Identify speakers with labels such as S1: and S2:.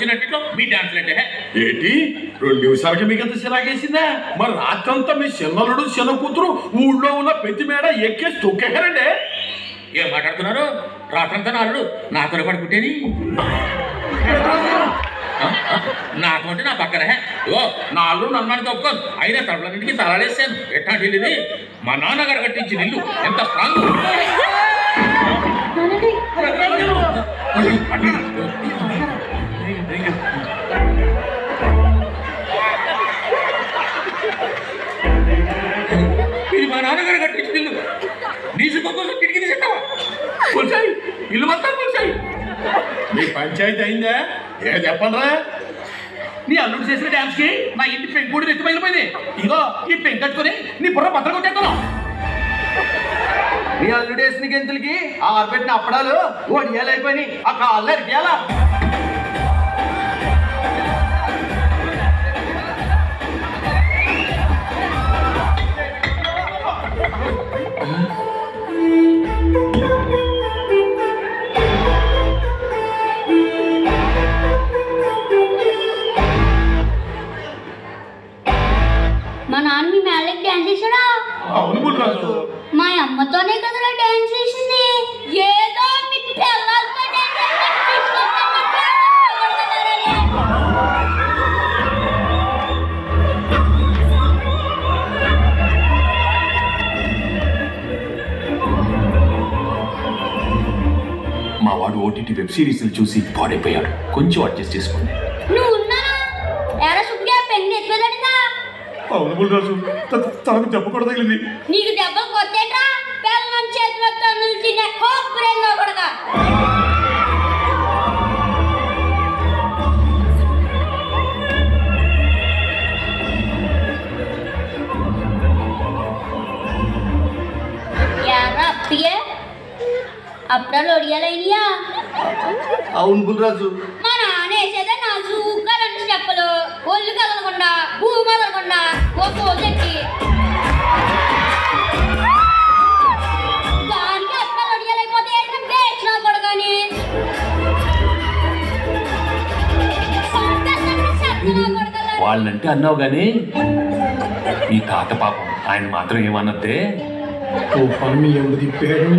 S1: వచ్చినట్టు మీ డాన్స్ అంటే
S2: ఏంటి 2 నిమిషాలకి మీకు అంత చిరాకేసిందా? మరి రాత్రంతా మీ చిన్నలుడు చిన్న కూతురు ఊళ్ళో ఉన్న పెద్ద మేడ ఎక్కేసి తొక్కేశారండి.
S1: ఏం మాట్లాడుతున్నారు? రాత్రంతా నాలుడు నాతో పడుకుంటేని నాతో అంటే నా పక్కన ఓ నాలుగు నన్ను తప్పుకోను. అయినా తడలన్నింటికి తలాడేసాను. ఎట్లాంటి ఇది మా నాన్నగారు కట్టించిన ఇల్లు ఎంత స్ట్రాంగ్. ఇది మా నాన్నగారు కట్టించిన ఇల్లు. నీ సుఖం కోసం కిటికీ తీసేస్తావా? కొలిసాయి ఇల్లు మొత్తం కొలిసాయి.
S2: మీ పంచాయతీ అయిందా? చెప్పండి.
S3: నీ అల్లుడు చేసిన డాన్స్ కి నా ఇంటి పెంకుడు ఎత్తి పగిలిపోయింది. ఇగో ఈ పెంకు కట్టుకుని నీ బుర్ర పత్రం కొట్టేస్తాను. నీ అల్లుడు వేసిన గెంతులకి ఆరబెట్టిన అప్పడాలు ఒడియాలు అయిపోయి ఆ కాళ్ళు అరికేయాలా?
S4: మా నాన్న మీ మేళకి డాన్స్ చేసాడా?
S2: అవును బుల్రాజు.
S4: మా అమ్మతోనే కదా డాన్స్ చేసింది. ఏదో మీ పిల్లలతో
S2: మా వాడు ఓటీటీ వెబ్ సిరీస్ చూసి పాడైపోయాడు. కొంచెం అడ్జస్ట్ చేసుకోండి.
S4: నువ్వు ఉన్నానా? ఎరా సుబ్బిగా పెన్ను ఎత్తుకోదడిందా?
S2: అవును బుల్రాజు, తనకు దెబ్బ కూడా తగిలింది.
S4: నీకు దెబ్బలు కొత్తేట్రా? పిల్లల చేతిలో తన్నులు తినే కోపురేంగా కొడగా. ఎరా అప్పియే అప్పుడాలు ఒడియాలైనయా?
S3: అవును బుల్రాజు.
S4: మా నాన్న వేసేదే నాజూగా 2 స్టెప్పులు, ఒళ్ళు కదలకుండా భూమి కదలకుండా ఓ పోజు ఎట్టి దానికి అప్పుడాలు ఒడియాలైపోతే ఏంటంటే వేసినా కొడగాని
S5: వాళ్ళంటే అన్నావు గానీ ఈ తాత పాపం ఆయన మాత్రం ఏమన్నదే
S2: తుఫాను మీ ఎవరు తిప్పాడు?